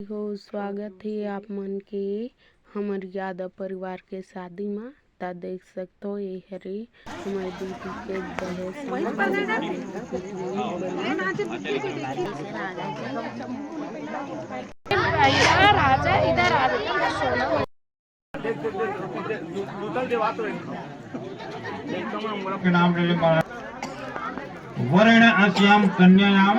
हो स्वागत है आप मन के हमर यादव परिवार के शादी में। ता देख सकते हो ये हरे हमारे दीदी के दहेज वर्ण अस्याम कन्यायाम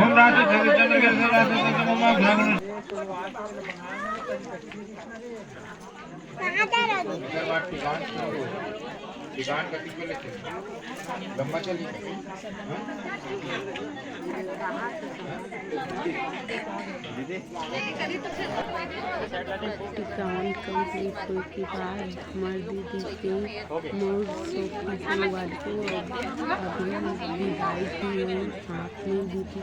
ओम राज जगचंद्र के लंबा चली टिकान कंप्लीट हो के बाद हमारे दीदी के मोर सोफी परिवार को अभी विदाई की हुई साथ में दीदी